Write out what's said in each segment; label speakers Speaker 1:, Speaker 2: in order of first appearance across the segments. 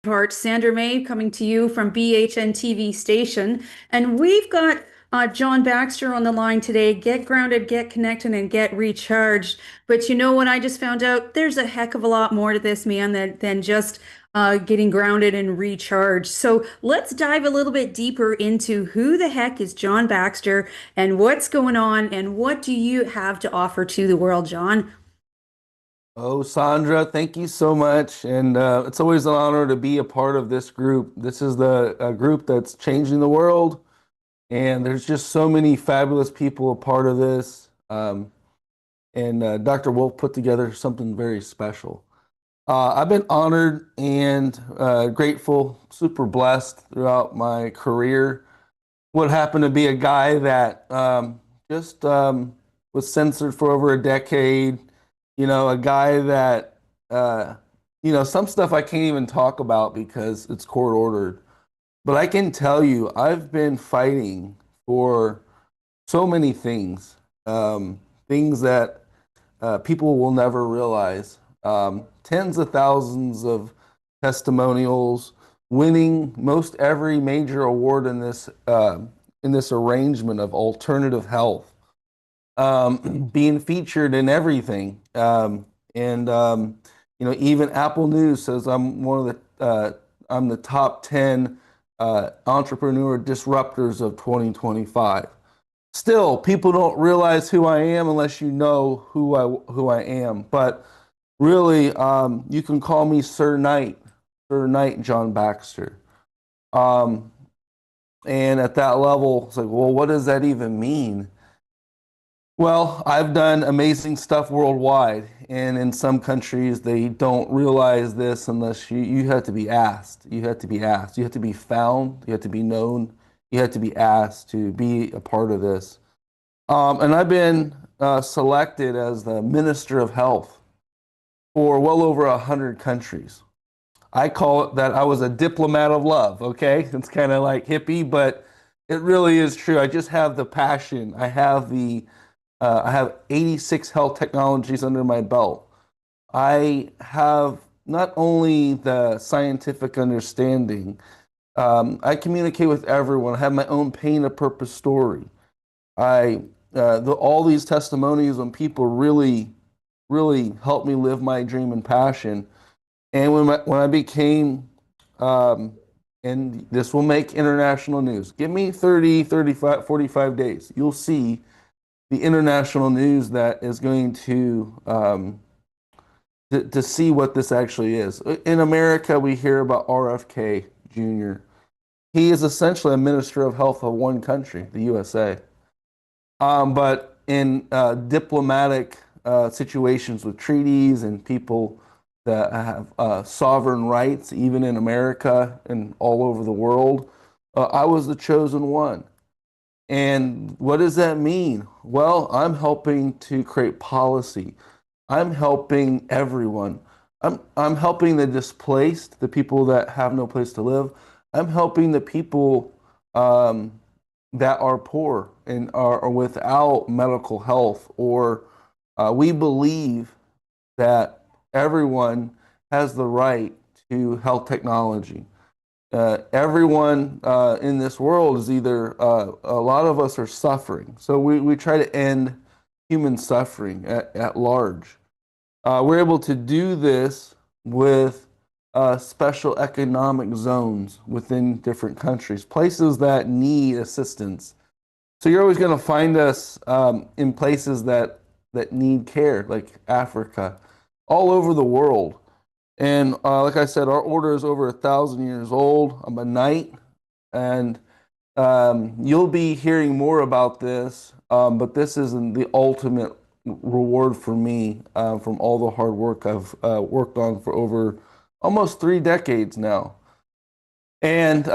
Speaker 1: Part Sandra May coming to you from BHN TV station. And we've got John Baxter on the line today. Get grounded, get connected, and get recharged. But you know what? I just found out there's a heck of a lot more to this, man, than just getting grounded and recharged. So let's dive a little bit deeper into who the heck is John Baxter and what's going on and what do you have to offer to the world, John?
Speaker 2: Oh, Sandra, thank you so much. And it's always an honor to be a part of this group. This is the group that's changing the world. And there's just so many fabulous people a part of this. And Dr. Wolf put together something very special. I've been honored and grateful, super blessed throughout my career. What happened to be a guy that just was censored for over a decade, a guy that, some stuff I can't even talk about because it's court ordered. But I can tell you, I've been fighting for so many things, things that people will never realize. Tens of thousands of testimonials, winning most every major award in this arrangement of alternative health, being featured in everything, even Apple News says I'm the top 10 entrepreneur disruptors of 2025. Still, people don't realize who I am unless you know who I am. But really, you can call me Sir Knight John Baxter. And at that level, it's like, well, what does that even mean? Well, I've done amazing stuff worldwide, and in some countries they don't realize this unless you have to be asked. You have to be asked. You have to be found. You have to be known. You have to be asked to be a part of this. And I've been selected as the Minister of Health for well over 100 countries. I call it that I was a diplomat of love, okay? It's kind of like hippie, but it really is true. I just have the passion. I have 86 health technologies under my belt. I have not only the scientific understanding, I communicate with everyone. I have my own pain of purpose story. All these testimonies when people really, really helped me live my dream and passion. And when I became, and this will make international news, give me 30, 35, 45 days. You'll see the international news that is going to see what this actually is. In America, we hear about RFK Jr. He is essentially a minister of health of one country, the USA. But in diplomatic situations with treaties and people that have sovereign rights, even in America and all over the world, I was the chosen one. And what does that mean? Well, I'm helping to create policy. I'm helping everyone. I'm helping the displaced, the people that have no place to live. I'm helping the people that are poor and are without medical health, or we believe that everyone has the right to health technology. Everyone in this world is either, a lot of us are suffering. So we try to end human suffering at large. We're able to do this with special economic zones within different countries, places that need assistance. So you're always going to find us in places that need care, like Africa, all over the world. And like I said, our order is over 1,000 years old. I'm a knight, and you'll be hearing more about this. But this isn't the ultimate reward for me from all the hard work I've worked on for over almost 3 decades now. And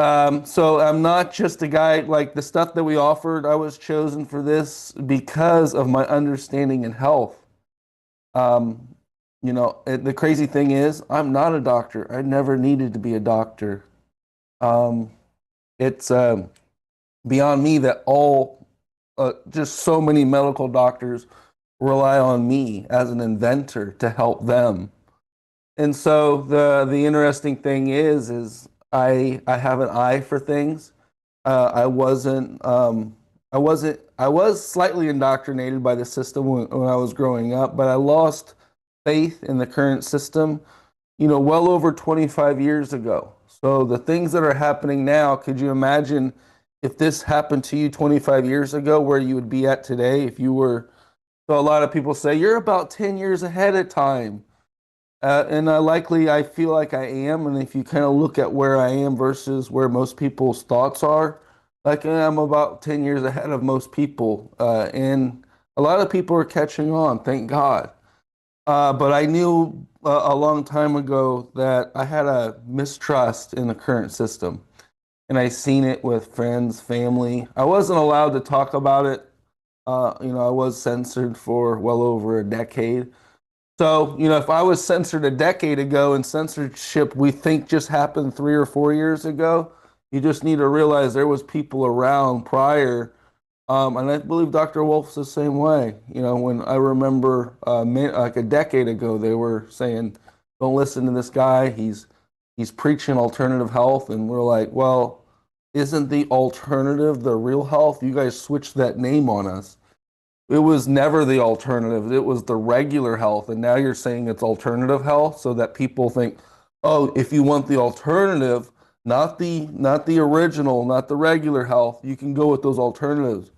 Speaker 2: so I'm not just a guy like the stuff that we offered. I was chosen for this because of my understanding in health. The crazy thing is, I'm not a doctor. I never needed to be a doctor. It's beyond me that just so many medical doctors rely on me as an inventor to help them. And so the interesting thing is I have an eye for things. I was slightly indoctrinated by the system when I was growing up, but I lost faith in the current system, well over 25 years ago. So the things that are happening now, could you imagine if this happened to you 25 years ago, where you would be at today if you were? So a lot of people say you're about 10 years ahead of time. And I feel like I am. And if you kind of look at where I am versus where most people's thoughts are, like I'm about 10 years ahead of most people. And a lot of people are catching on, thank God. But I knew a long time ago that I had a mistrust in the current system. And I seen it with friends, family. I wasn't allowed to talk about it. I was censored for well over a decade. So, if I was censored a decade ago and censorship we think just happened 3 or 4 years ago, you just need to realize there was people around prior. And I believe Dr. Wolf's the same way. When I remember like a decade ago, they were saying, "Don't listen to this guy. He's preaching alternative health," and we're like, "Well, isn't the alternative the real health? You guys switched that name on us. It was never the alternative. It was the regular health, and now you're saying it's alternative health, so that people think, oh, if you want the alternative, not the original, not the regular health, you can go with those alternatives."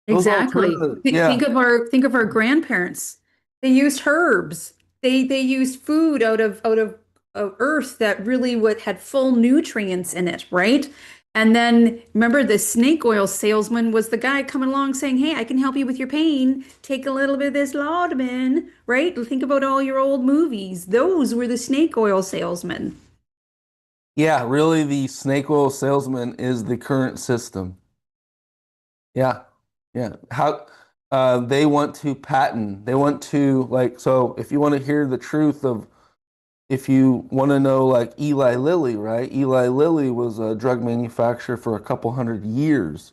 Speaker 2: Those
Speaker 1: Exactly.
Speaker 2: alternatives, yeah,
Speaker 1: Think of our grandparents. They used herbs. They used food out of earth that really would had full nutrients in it, right? And then remember the snake oil salesman was the guy coming along saying, "Hey, I can help you with your pain. Take a little bit of this laudanum," right? Think about all your old movies. Those were the snake oil salesmen.
Speaker 2: yeah. Really, the snake oil salesman is the current system. Yeah, yeah. How they want to patent. They want to like. So if you want to hear the truth of, if you want to know, like Eli Lilly, right? Eli Lilly was a drug manufacturer for a couple hundred years.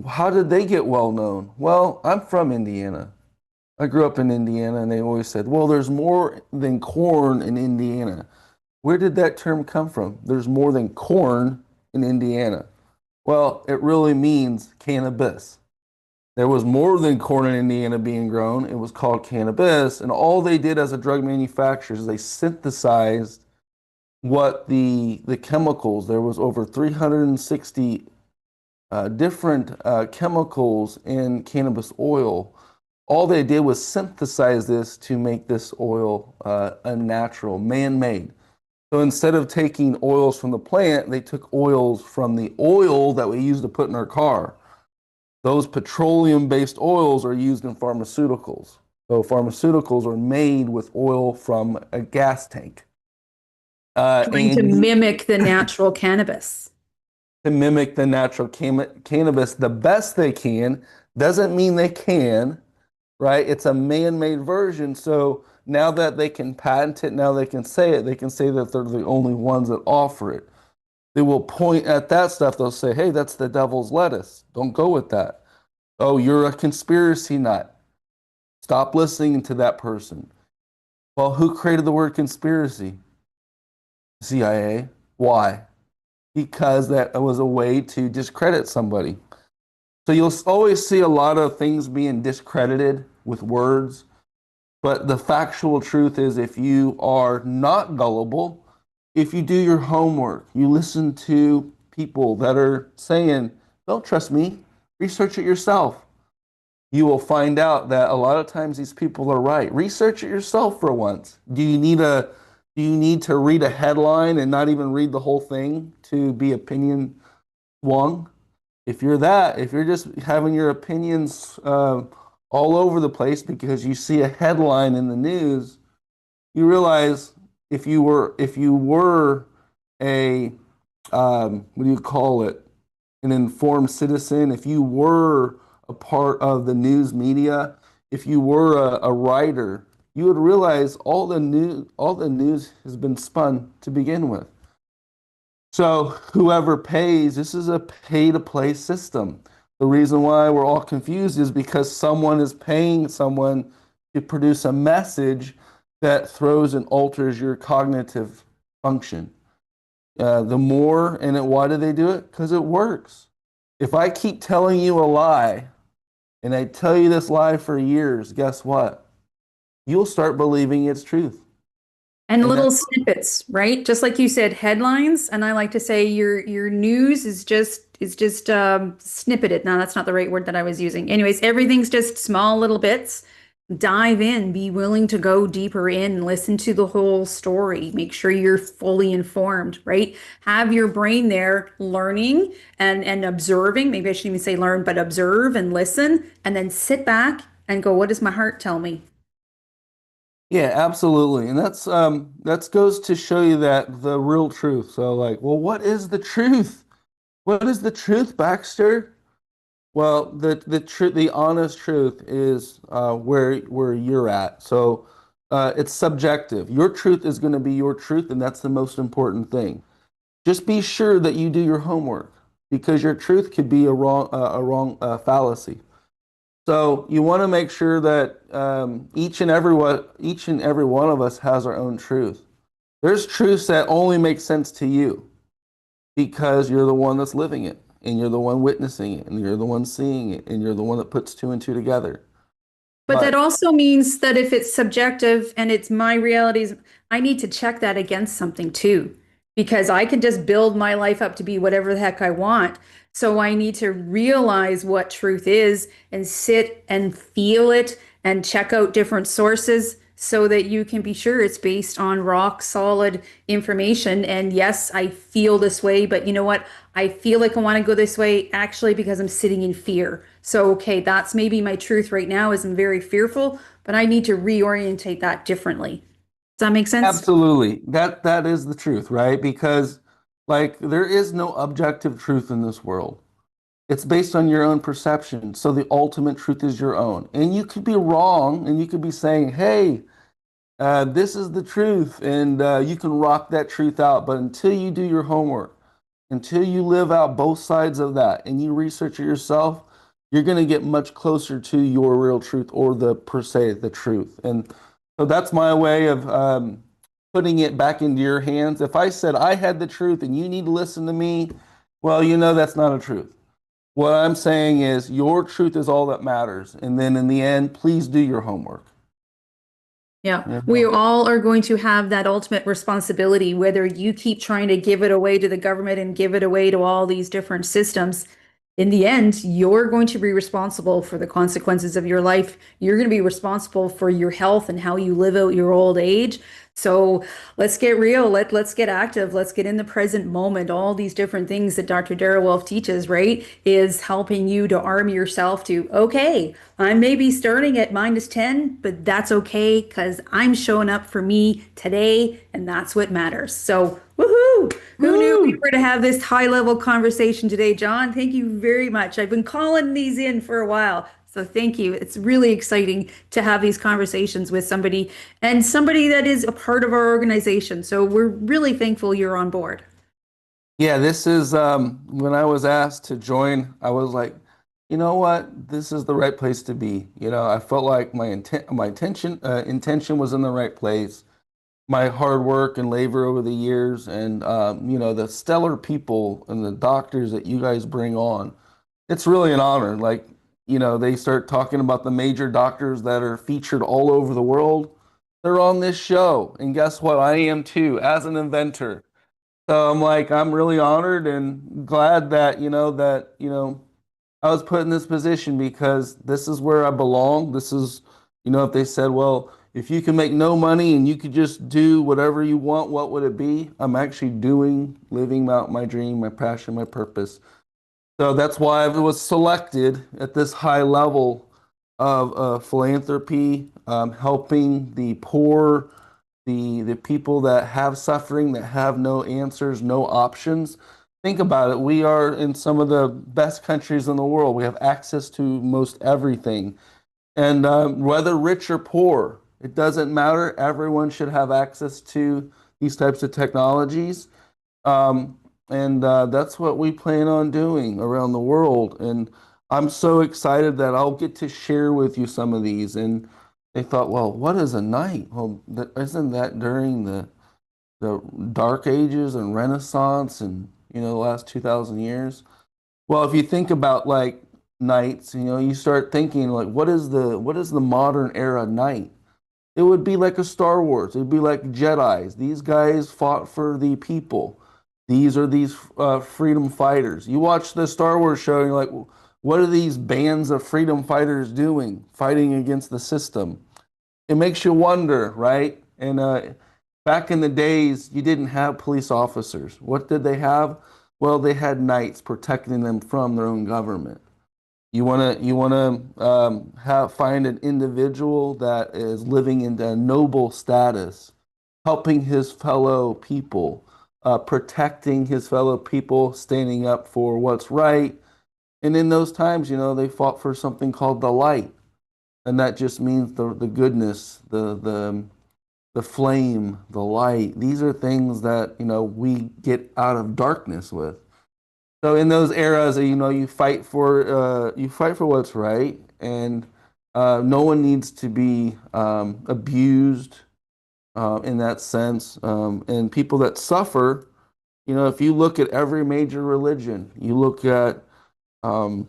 Speaker 2: How did they get well known? Well, I'm from Indiana. I grew up in Indiana, and they always said, well, there's more than corn in Indiana. Where did that term come from? There's more than corn in Indiana. Well, it really means cannabis. There was more than corn in Indiana being grown. It was called cannabis. And all they did as a drug manufacturer is they synthesized what the chemicals, there was over 360 different chemicals in cannabis oil. All they did was synthesize this to make this oil unnatural, man-made. So instead of taking oils from the plant, they took oils from the oil that we use to put in our car. Those petroleum-based oils are used in pharmaceuticals. So pharmaceuticals are made with oil from a gas tank.
Speaker 1: Trying to
Speaker 2: And
Speaker 1: mimic the natural cannabis.
Speaker 2: to mimic the natural cannabis the best they can doesn't mean they can, right? It's a man-made version. So now that they can patent it, now they can say it, they can say that they're the only ones that offer it. They will point at that stuff. They'll say, hey, that's the devil's lettuce. Don't go with that. Oh, you're a conspiracy nut. Stop listening to that person. Well, who created the word conspiracy? CIA. Why? Because that was a way to discredit somebody. So you'll always see a lot of things being discredited with words. But the factual truth is, if you are not gullible, if you do your homework, you listen to people that are saying, don't trust me, research it yourself, you will find out that a lot of times these people are right. Research it yourself for once. Do you need to read a headline and not even read the whole thing to be opinion swung? If you're just having your opinions all over the place because you see a headline in the news, you realize if you were a what do you call it, an informed citizen, if you were a part of the news media, if you were a writer, you would realize all the news has been spun to begin with. So whoever pays, this is a pay to play system. The reason why we're all confused is because someone is paying someone to produce a message that throws and alters your cognitive function. The more, why do they do it? Because it works. If I keep telling you a lie and I tell you this lie for years, guess what? You'll start believing it's truth.
Speaker 1: And
Speaker 2: And
Speaker 1: little
Speaker 2: that's
Speaker 1: snippets, right? Just like you said, headlines. And I like to say your news is just snippeted. Now that's not the right word that I was using. Anyways, everything's just small little bits. Dive in, be willing to go deeper in, listen to the whole story, make sure you're fully informed, right? Have your brain there learning and observing. Maybe I shouldn't even say learn, but observe and listen, and then sit back and go, what does my heart tell me?
Speaker 2: yeah, absolutely. And that's goes to show you that the real truth. So like, well, what is the truth? What is the truth, Baxter? Well, the truth, the honest truth is where you're at. So it's subjective. Your truth is going to be your truth, and that's the most important thing. Just be sure that you do your homework because your truth could be a wrong fallacy. So you want to make sure that each and every one of us has our own truth. There's truths that only make sense to you because you're the one that's living it, and you're the one witnessing it, and you're the one seeing it, and you're the one that puts two and two together.
Speaker 1: But that
Speaker 2: But
Speaker 1: also means that if it's subjective and it's my realities, I need to check that against something too, because I can just build my life up to be whatever the heck I want. So I need to realize what truth is and sit and feel it and check out different sources so that you can be sure it's based on rock solid information. And yes, I feel this way, but you know what? I feel like I want to go this way actually because I'm sitting in fear. So, okay, that's maybe my truth right now is I'm very fearful, but I need to reorientate that differently. Does that make sense?
Speaker 2: absolutely, that is the truth, right? Because like there is no objective truth in this world. It's based on your own perception. So the ultimate truth is your own. And you could be wrong, and you could be saying, "Hey, this is the truth," and you can rock that truth out. But until you do your homework, until you live out both sides of that and you research it yourself, you're going to get much closer to your real truth or the per se the truth. And so that's my way of putting it back into your hands. If I said I had the truth and you need to listen to me, well, that's not a truth. What I'm saying is your truth is all that matters. And then in the end, please do your homework.
Speaker 1: Yeah,
Speaker 2: You
Speaker 1: we
Speaker 2: know?
Speaker 1: all are going to have that ultimate responsibility, whether you keep trying to give it away to the government and give it away to all these different systems. In the end, you're going to be responsible for the consequences of your life. You're going to be responsible for your health and how you live out your old age. So let's get real. Let's get active. Let's get in the present moment. All these different things that Dr. Darrell teaches, right, is helping you to arm yourself to, okay, I may be starting at -10, but that's okay because I'm showing up for me today, and that's what matters. So, woohoo! Who knew we
Speaker 2: Woo!
Speaker 1: were to have this high level conversation today, John? Thank you very much. I've been calling these in for a while. So thank you. It's really exciting to have these conversations with somebody and somebody that is a part of our organization. So we're really thankful you're on board.
Speaker 2: Yeah, this is when I was asked to join, I was like, you know what? This is the right place to be. I felt like my intention was in the right place. My hard work and labor over the years, and the stellar people and the doctors that you guys bring on. It's really an honor. Like, they start talking about the major doctors that are featured all over the world. They're on this show, and guess what? I am too, as an inventor. So I'm like, I'm really honored and glad that, I was put in this position because this is where I belong. This is, if they said, well, if you can make no money and you could just do whatever you want, what would it be? I'm actually living out my dream, my passion, my purpose. So that's why I was selected at this high level of philanthropy, helping the poor, the people that have suffering, that have no answers, no options. Think about it. We are in some of the best countries in the world. We have access to most everything. And whether rich or poor, it doesn't matter. Everyone should have access to these types of technologies. And that's what we plan on doing around the world. And I'm so excited that I'll get to share with you some of these. And they thought, well, what is a knight? Well, isn't that during the Dark Ages and Renaissance and the last 2,000 years? Well, if you think about like knights, you start thinking like, what is the modern era knight? It would be like a Star Wars. It'd be like Jedis. These guys fought for the people. These are freedom fighters. You watch the Star Wars show, and you're like, what are these bands of freedom fighters doing, fighting against the system? It makes you wonder, right? And back in the days, you didn't have police officers. What did they have? Well, they had knights protecting them from their own government. You wanna have find an individual that is living in a noble status, helping his fellow people, protecting his fellow people, standing up for what's right. And in those times, they fought for something called the light, and that just means the goodness, the flame, the light. These are things that we get out of darkness with. So in those eras, you fight for what's right, and no one needs to be abused in that sense. And people that suffer, if you look at every major religion, you look at um,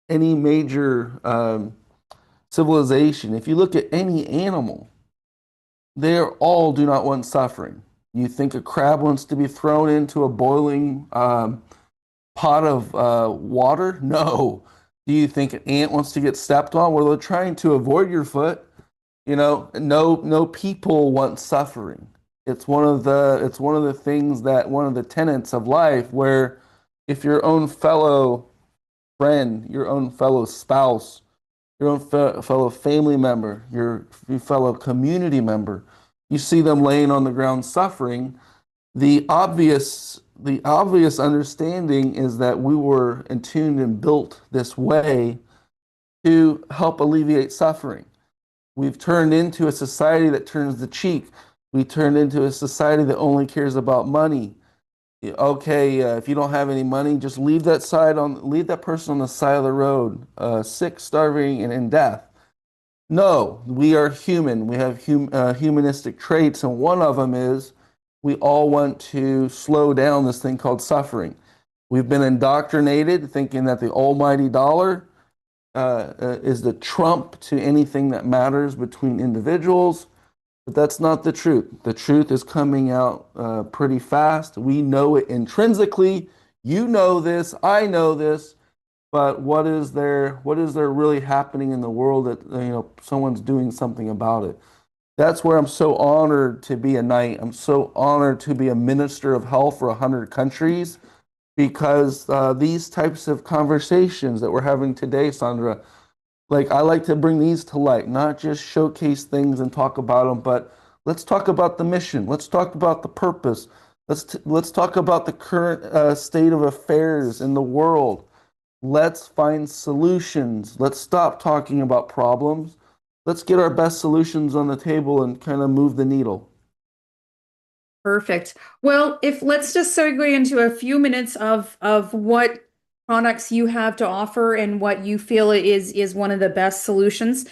Speaker 2: any major civilization, if you look at any animal, they all do not want suffering. You think a crab wants to be thrown into a boiling pot of water? No. Do you think an ant wants to get stepped on? Well, they're trying to avoid your foot. No people want suffering. It's one of the things that one of the tenets of life where if your own fellow friend, your own fellow spouse, your own fellow family member, your fellow community member, you see them laying on the ground suffering, the obvious understanding is that we were attuned and built this way to help alleviate suffering. We've turned into a society that turns the cheek. We turned into a society that only cares about money. Okay, if you don't have any money, just leave that person on the side of the road, sick, starving, and in death. No, we are human. We have humanistic traits, and one of them is we all want to slow down this thing called suffering. We've been indoctrinated thinking that the almighty dollar is the trump to anything that matters between individuals, but that's not the truth. The truth is coming out pretty fast. We know it intrinsically. You know this. I know this. But what is there really happening in the world that someone's doing something about it? That's where I'm so honored to be a knight. I'm so honored to be a minister of health for 100 countries because these types of conversations that we're having today, Sandra, like I like to bring these to light, not just showcase things and talk about them, but let's talk about the mission. Let's talk about the purpose. Let's talk about the current state of affairs in the world. Let's find solutions. Let's stop talking about problems. Let's get our best solutions on the table and kind of move the needle.
Speaker 1: Perfect. Well, if let's just segue into a few minutes of what products you have to offer and what you feel is one of the best solutions.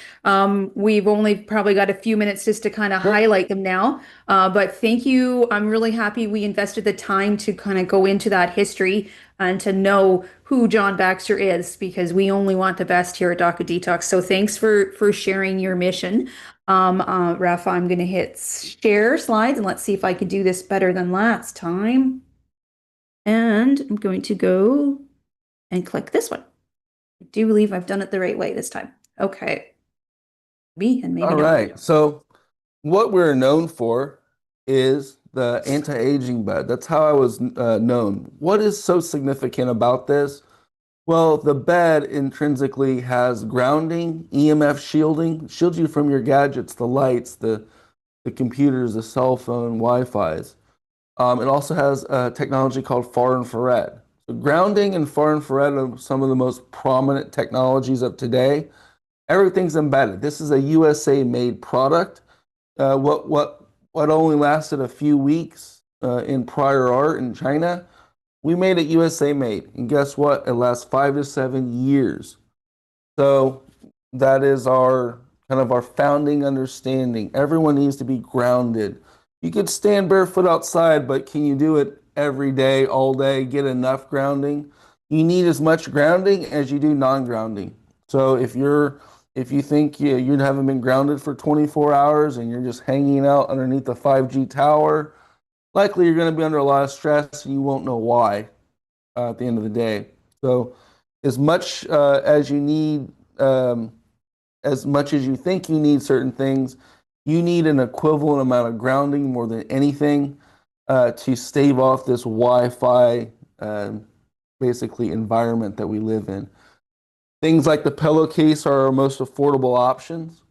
Speaker 1: We've only probably got a few minutes just to kind of
Speaker 2: Sure.
Speaker 1: highlight them now. But thank you. I'm really happy we invested the time to kind of go into that history and to know who John Baxter is because we only want the best here at Doc Detox. So thanks for sharing your mission. Rafa, I'm going to hit share slides and let's see if I can do this better than last time. And I'm going to go and click this one. I do believe I've done it the right way this time. Okay. Me and maybe
Speaker 2: All
Speaker 1: not.
Speaker 2: right. So what we're known for is the anti-aging bed. That's how I was known. What is so significant about this? Well, the bed intrinsically has grounding, EMF shielding, shields you from your gadgets, the lights, the computers, the cell phone, Wi-Fi's. It also has a technology called far infrared. So grounding and far infrared are some of the most prominent technologies of today. Everything's embedded. This is a USA made product. What only lasted a few weeks in prior art in China, we made it USA made. And guess what? It lasts 5 to 7 years. So that is our kind of our founding understanding. Everyone needs to be grounded. You could stand barefoot outside, but can you do it every day, all day, get enough grounding? You need as much grounding as you do non-grounding. So if you think you haven't been grounded for 24 hours and you're just hanging out underneath the 5G tower, likely you're going to be under a lot of stress and you won't know why at the end of the day. So as much as you need, as much as you think you need certain things, you need an equivalent amount of grounding more than anything to stave off this Wi-Fi basically environment that we live in. Things like the pillowcase are our most affordable options.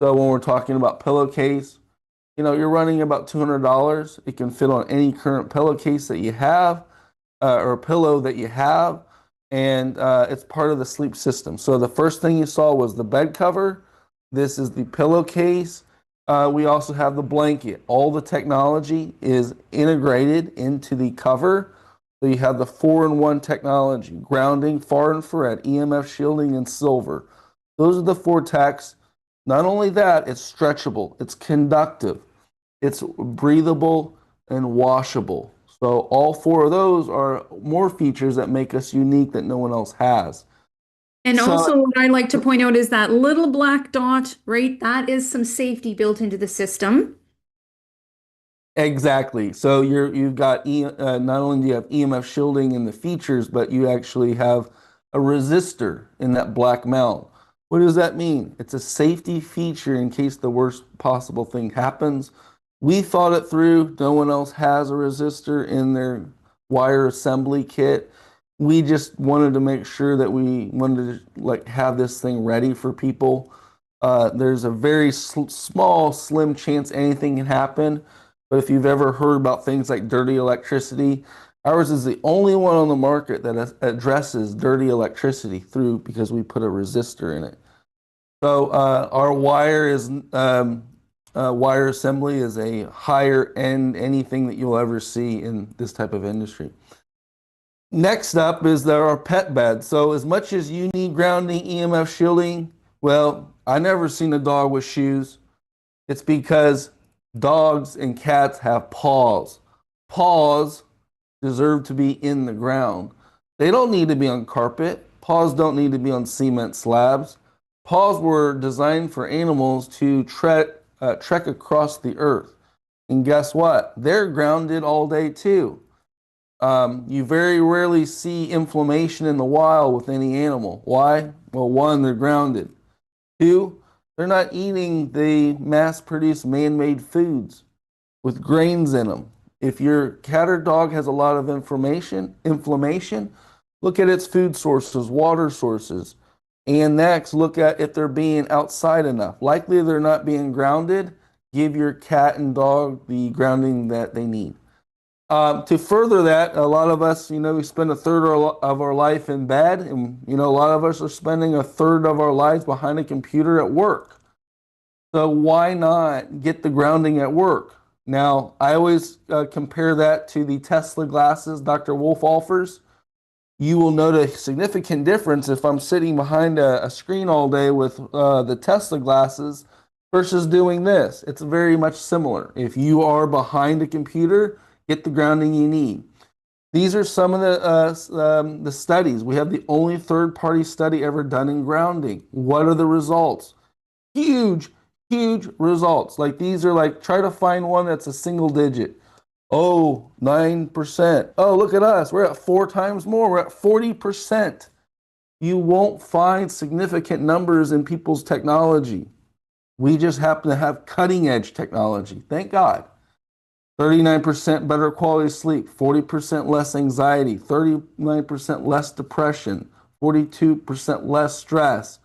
Speaker 2: So when we're talking about pillowcase, you're running about $200. It can fit on any current pillowcase that you have or pillow that you have, and it's part of the sleep system. So the first thing you saw was the bed cover. This is the pillowcase. We also have the blanket. All the technology is integrated into the cover. So you have the 4-in-1 technology, grounding, far infrared, EMF shielding, and silver. Those are the 4 techs. Not only that, it's stretchable, it's conductive, it's breathable, and washable. So all 4 of those are more features that make us unique that no one else has.
Speaker 1: And
Speaker 2: So
Speaker 1: also, what I like to point out is that little black dot, right? That is some safety built into the system.
Speaker 2: exactly. So you've got not only do you have EMF shielding in the features, but you actually have a resistor in that black mount. What does that mean? It's a safety feature in case the worst possible thing happens. We thought it through. No one else has a resistor in their wire assembly kit. We just wanted to make sure that we wanted to like have this thing ready for people. There's a very small, slim chance anything can happen. But if you've ever heard about things like dirty electricity, ours is the only one on the market that addresses dirty electricity through because we put a resistor in it. So our wire assembly is a higher end anything that you'll ever see in this type of industry. Next up is our pet bed. So as much as you need grounding, EMF shielding, well, I never seen a dog with shoes. It's because dogs and cats have paws. Paws deserve to be in the ground. They don't need to be on carpet. Paws don't need to be on cement slabs. Paws were designed for animals to trek across the earth. And guess what? They're grounded all day too. You very rarely see inflammation in the wild with any animal. Why? Well, 1, they're grounded. 2, they're not eating the mass-produced man-made foods with grains in them. If your cat or dog has a lot of inflammation, look at its food sources, water sources. And next, look at if they're being outside enough. Likely they're not being grounded. Give your cat and dog the grounding that they need. To further that, a lot of us, we spend a third of our life in bed, and a lot of us are spending a third of our lives behind a computer at work. So why not get the grounding at work? Now, I always compare that to the Tesla glasses Dr. Wolf offers. You will note a significant difference if I'm sitting behind a screen all day with the Tesla glasses versus doing this. It's very much similar. If you are behind a computer, get the grounding you need. These are some of the studies. We have the only third-party study ever done in grounding. What are the results? Huge, huge results. Like these are like, try to find one that's a single digit. Oh, 9%. Oh, look at us. We're at 4 times more. We're at 40%. You won't find significant numbers in people's technology. We just happen to have cutting edge technology. Thank God. 39% better quality sleep, 40% less anxiety, 39% less depression, 42% less stress,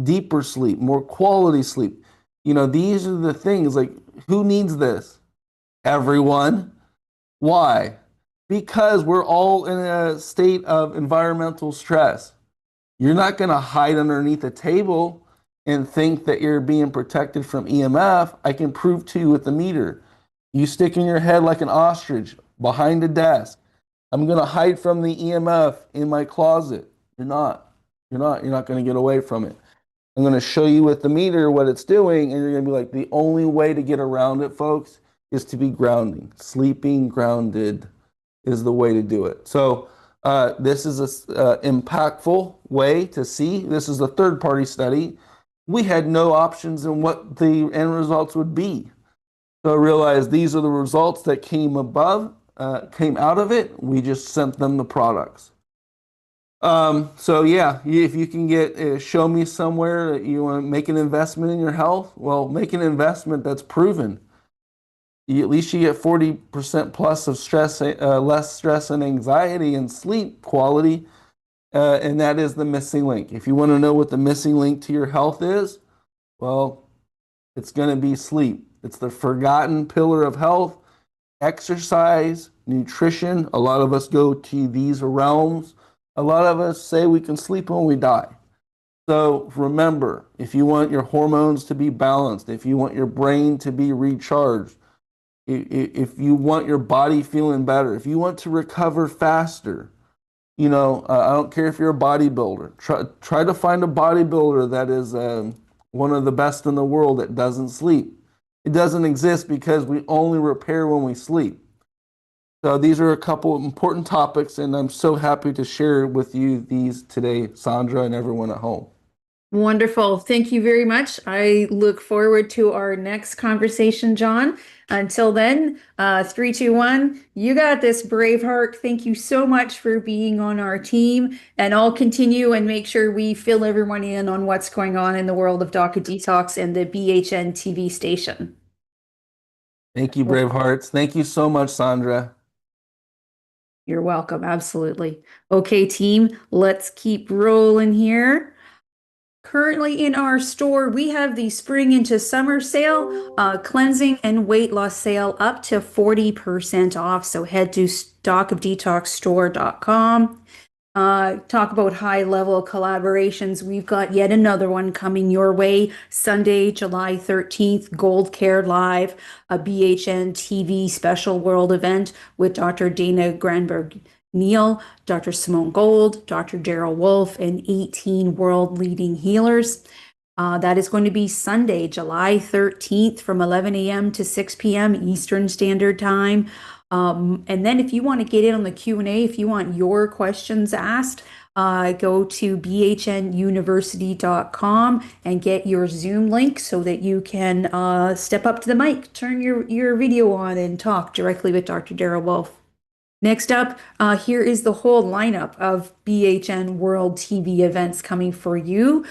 Speaker 2: deeper sleep, more quality sleep. These are the things like, who needs this? Everyone. Why? Because we're all in a state of environmental stress. You're not going to hide underneath a table and think that you're being protected from EMF. I can prove to you with the meter. You stick in your head like an ostrich behind a desk. I'm going to hide from the EMF in my closet. You're not. You're not going to get away from it. I'm going to show you with the meter what it's doing, and you're going to be like, the only way to get around it, folks, is to be grounding. Sleeping grounded is the way to do it. So this is a impactful way to see. This is a third-party study. We had no options in what the end results would be. So I realized these are the results that came out of it. We just sent them the products. So yeah, if you can show me somewhere that you want to make an investment in your health, well, make an investment that's proven. At least you get 40% plus of stress, less stress and anxiety and sleep quality. And that is the missing link. If you want to know what the missing link to your health is, well, it's going to be sleep. It's the forgotten pillar of health. Exercise, nutrition. A lot of us go to these realms. A lot of us say we can sleep when we die. So remember, if you want your hormones to be balanced, if you want your brain to be recharged, if you want your body feeling better, if you want to recover faster, I don't care if you're a bodybuilder. Try to find a bodybuilder that is one of the best in the world that doesn't sleep. It doesn't exist because we only repair when we sleep. So these are a couple of important topics, and I'm so happy to share with you these today, Sandra, and everyone at home.
Speaker 1: Wonderful. Thank you very much. I look forward to our next conversation, John. Until then, 3, 2, 1, you got this, Braveheart. Thank you so much for being on our team. And I'll continue and make sure we fill everyone in on what's going on in the world of DACA Detox and the BHN TV station.
Speaker 2: Thank you, Bravehearts. Thank you so much, Sandra.
Speaker 1: You're welcome. Absolutely. Okay, team, let's keep rolling here. Currently in our store, we have the spring into summer sale, cleansing and weight loss sale up to 40% off. So head to stockofdetoxstore.com. Talk about high level collaborations. We've got yet another one coming your way Sunday, July 13th, Gold Care Live, a BHN TV special world event with Dr. Dana Granberg Neal, Dr. Simone Gold, Dr. Daryl Wolf, and 18 world leading healers. That is going to be Sunday, July 13th from 11 a.m. to 6 p.m. Eastern Standard Time. And then if you want to get in on the Q&A, if you want your questions asked, go to bhnuniversity.com and get your Zoom link so that you can step up to the mic, turn your video on, and talk directly with Dr. Daryl Wolf. Next up, here is the whole lineup of BHN World TV events coming for you.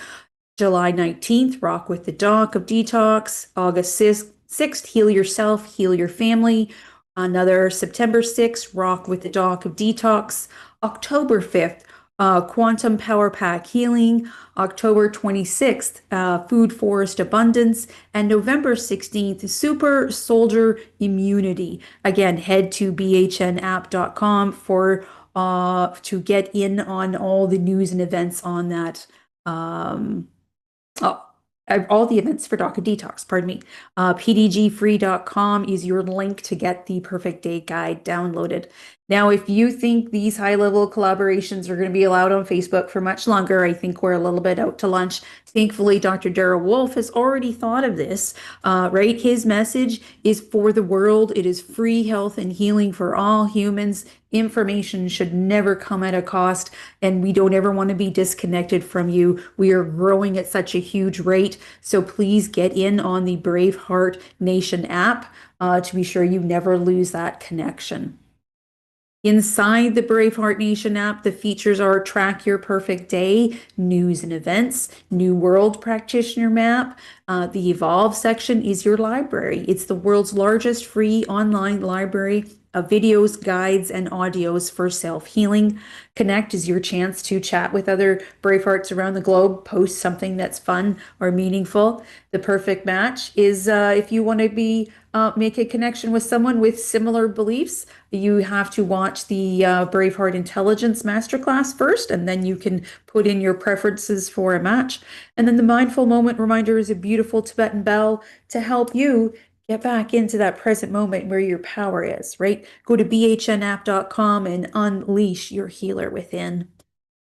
Speaker 1: July 19th, Rock with the Doc of Detox. August 6th, Heal Yourself, Heal Your Family. Another September 6th, Rock with the Doc of Detox. October 5th, Quantum Power Pack Healing. October 26th, Food Forest Abundance. And November 16th, Super Soldier Immunity. Again, head to bhnapp.com to get in on all the news and events on that. All the events for DACA Detox, pardon me. pdgfree.com is your link to get the perfect day guide downloaded. Now, if you think these high-level collaborations are going to be allowed on Facebook for much longer, I think we're a little bit out to lunch. Thankfully, Dr. Daryl Wolf has already thought of this, right? His message is for the world. It is free health and healing for all humans. Information should never come at a cost, and we don't ever want to be disconnected from you. We are growing at such a huge rate, so please get in on the Braveheart Nation app to be sure you never lose that connection. Inside the Braveheart Nation app, the features are Track Your Perfect Day, News and Events, New World Practitioner Map. The Evolve section is your library. It's the world's largest free online library of videos, guides, and audios for self-healing. Connect is your chance to chat with other Bravehearts around the globe, post something that's fun or meaningful. The Perfect Match is if you want to make a connection with someone with similar beliefs, you have to watch the Braveheart Intelligence Masterclass first, and then you can put in your preferences for a match. And then the Mindful Moment Reminder is a beautiful Tibetan bell to help you get back into that present moment where your power is, right? Go to bhnapp.com and unleash your healer within.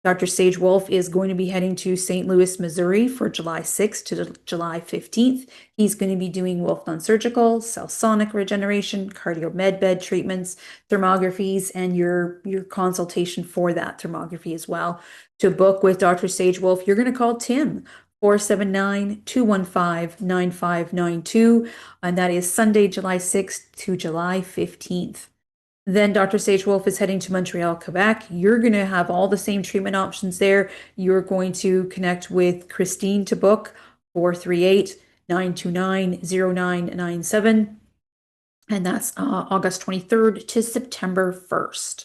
Speaker 1: Dr. Sage Wolf is going to be heading to St. Louis, Missouri for July 6th to July 15th. He's going to be doing Wolf non-surgical, cell sonic regeneration, cardio med bed treatments, thermographies, and your consultation for that thermography as well. To book with Dr. Sage Wolf, you're going to call Tim, 479-215-9592, and that is Sunday, July 6th to July 15th. Then Dr. Sage Wolf is heading to Montreal, Quebec. You're going to have all the same treatment options there. You're going to connect with Christine to book, 438-929-0997. And that's August 23rd to September 1st.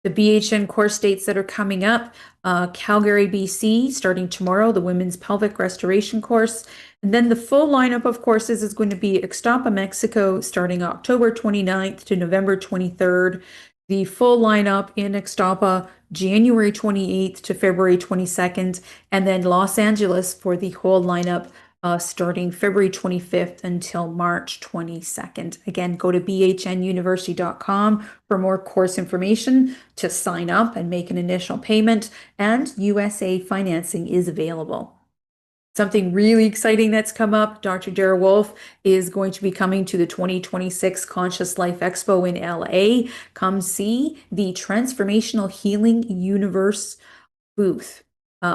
Speaker 1: The BHN course dates that are coming up, Calgary, BC, starting tomorrow, the Women's Pelvic Restoration course. And then the full lineup of courses is going to be Ixtapa, Mexico, starting October 29th to November 23rd. The full lineup in Ixtapa, January 28th to February 22nd. And then Los Angeles for the whole lineup, starting February 25th until March 22nd. Again, go to bhnuniversity.com for more course information, to sign up and make an initial payment, and USA financing is available. Something really exciting that's come up, Dr. Darrell Wolf is going to be coming to the 2026 Conscious Life Expo in LA. Come see the Transformational Healing Universe booth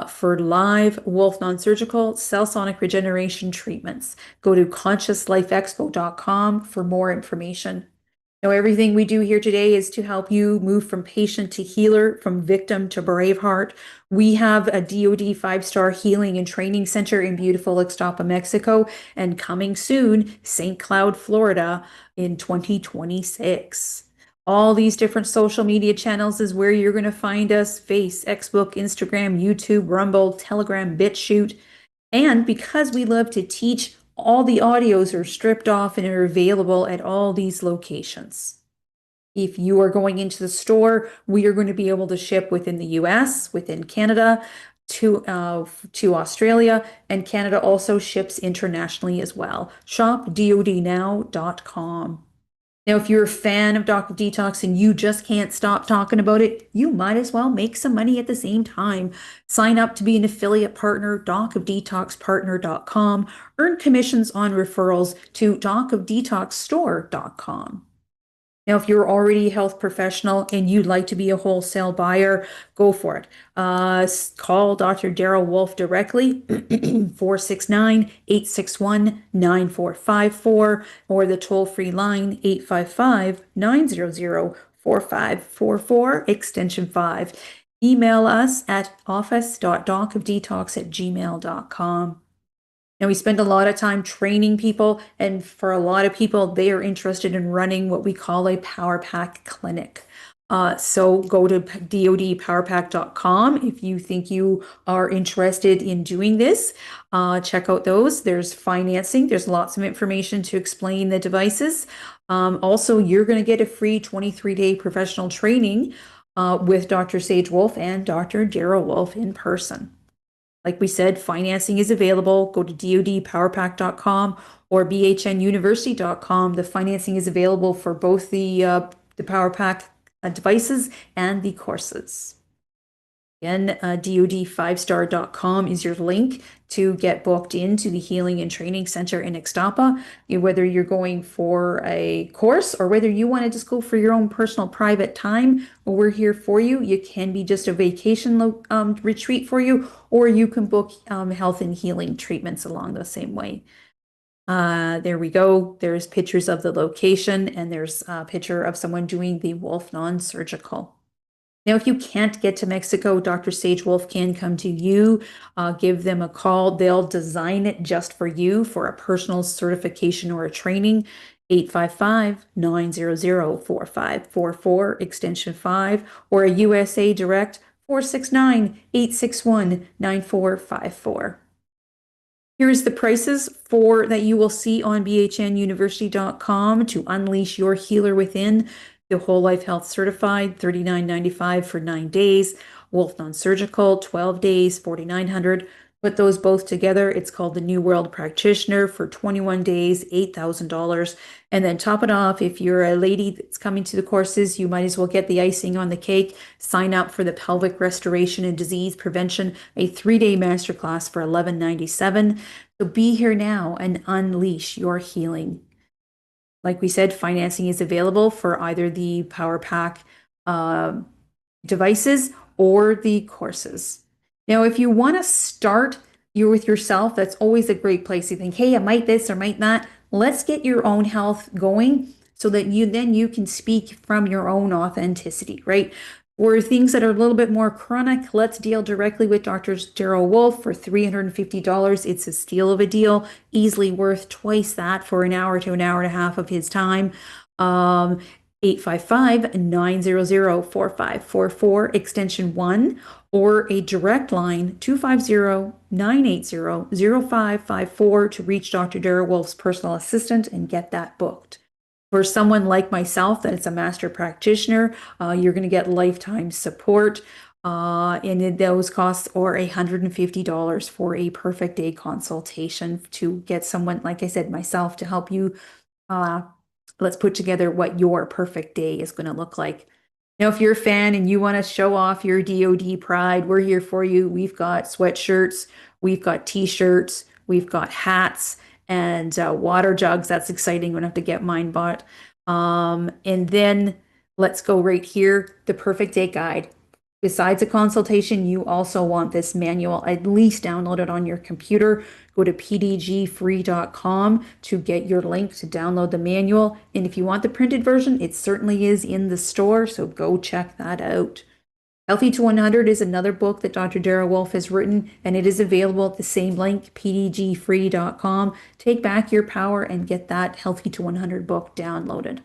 Speaker 1: for live Wolf non-surgical cell sonic regeneration treatments. Go to consciouslifeexpo.com for more information. Now, everything we do here today is to help you move from patient to healer, from victim to braveheart. We have a DoD 5-star healing and training center in beautiful Ixtapa, Mexico, and coming soon, St. Cloud, Florida in 2026. All these different social media channels is where you're going to find us: Face, Xbook, Instagram, YouTube, Rumble, Telegram, BitChute. And because we love to teach, all the audios are stripped off and are available at all these locations. If you are going into the store, we are going to be able to ship within the US, within Canada, to Australia, and Canada also ships internationally as well. Shop dodnow.com. Now, if you're a fan of Doc of Detox and you just can't stop talking about it, you might as well make some money at the same time. Sign up to be an affiliate partner, docofdetoxpartner.com. Earn commissions on referrals to docofdetoxstore.com. Now, if you're already a health professional and you'd like to be a wholesale buyer, go for it. Call Dr. Darrell Wolf directly, 469-861-9454, or the toll-free line, 855-900-4544, extension 5. Email us at office.docofdetox@gmail.com. And we spend a lot of time training people, and for a lot of people, they are interested in running what we call a Power Pack clinic. So go to dodpowerpack.com if you think you are interested in doing this. Check out those. There's financing. There's lots of information to explain the devices. Also, you're going to get a free 23-day professional training with Dr. Sage Wolf and Dr. Darrell Wolf in person. Like we said, financing is available. Go to dodpowerpack.com or bhnuniversity.com. The financing is available for both the Power Pack devices and the courses. Again, dod5star.com is your link to get booked into the Healing and Training Center in Ixtapa. Whether you're going for a course or whether you want to just go for your own personal private time, we're here for you. You can be just a vacation retreat for you, or you can book health and healing treatments along the same way. There we go. There's pictures of the location, and there's a picture of someone doing the Wolf non-surgical. Now, if you can't get to Mexico, Dr. Sage Wolf can come to you. Give them a call. They'll design it just for you for a personal certification or a training. 855-900-4544, extension 5, or a USA Direct, 469-861-9454. Here's the prices for that you will see on bhnuniversity.com to unleash your healer within. The Whole Life Health Certified, $39.95 for 9 days. Wolf Non-Surgical, 12 days, $4,900. Put those both together. It's called the New World Practitioner for 21 days, $8,000. And then top it off, if you're a lady that's coming to the courses, you might as well get the icing on the cake. Sign up for the Pelvic Restoration and Disease Prevention, a 3-day masterclass for $11.97. So be here now and unleash your healing. Like we said, financing is available for either the Power Pack devices or the courses. Now, if you want to start you with yourself, that's always a great place. You think, hey, I might this or might that. Let's get your own health going so that you can speak from your own authenticity, right? For things that are a little bit more chronic, let's deal directly with Dr. Daryl Wolf for $350. It's a steal of a deal, easily worth twice that for an hour to an hour and a half of his time. 855-900-4544, extension 1, or a direct line, 250-980-0554, to reach Dr. Daryl Wolf's personal assistant and get that booked. For someone like myself, that is a master practitioner, you're going to get lifetime support. And those costs are $150 for a perfect day consultation to get someone, like I said, myself, to help you let's put together what your perfect day is going to look like. Now, if you're a fan and you want to show off your DoD pride, we're here for you. We've got sweatshirts, we've got t-shirts, we've got hats, and water jugs. That's exciting. I'm gonna have to get mine bought. And then let's go right here, the perfect day guide. Besides a consultation, you also want this manual at least downloaded on your computer. Go to pdgfree.com to get your link to download the manual. And if you want the printed version, it certainly is in the store, so go check that out. Healthy to 100 is another book that Dr. Daryl Wolf has written, and it is available at the same link, pdgfree.com. Take back your power and get that Healthy to 100 book downloaded.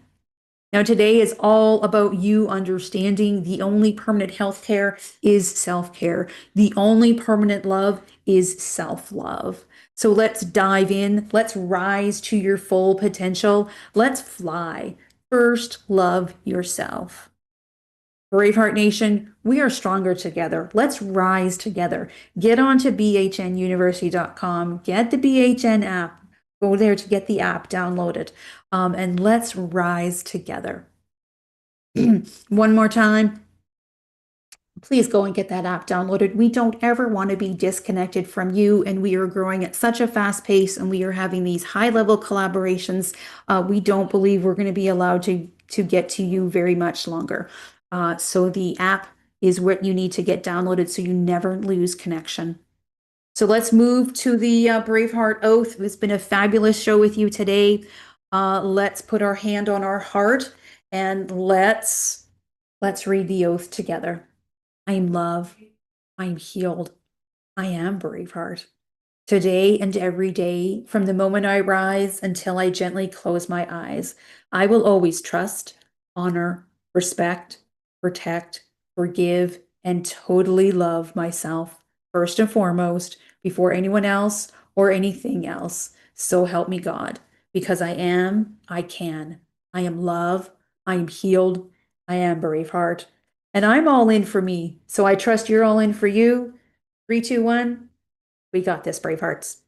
Speaker 1: Now, today is all about you understanding the only permanent healthcare is self-care. The only permanent love is self-love. So let's dive in. Let's rise to your full potential. Let's fly. First, love yourself. Braveheart Nation, we are stronger together. Let's rise together. Get onto bhnuniversity.com. Get the BHN app. Go there to get the app downloaded. And let's rise together. One more time. Please go and get that app downloaded. We don't ever want to be disconnected from you, and we are growing at such a fast pace, and we are having these high-level collaborations. We don't believe we're going to be allowed to get to you very much longer. So the app is what you need to get downloaded so you never lose connection. So let's move to the Braveheart Oath. It's been a fabulous show with you today. Let's put our hand on our heart and let's read the oath together. I am love. I am healed. I am Braveheart. Today and every day, from the moment I rise until I gently close my eyes, I will always trust, honor, respect, protect, forgive, and totally love myself, first and foremost, before anyone else or anything else. So help me God, because I am, I can. I am love. I am healed. I am Braveheart. And I'm all in for me. So I trust you're all in for you. 3, 2, 1. We got this, Bravehearts.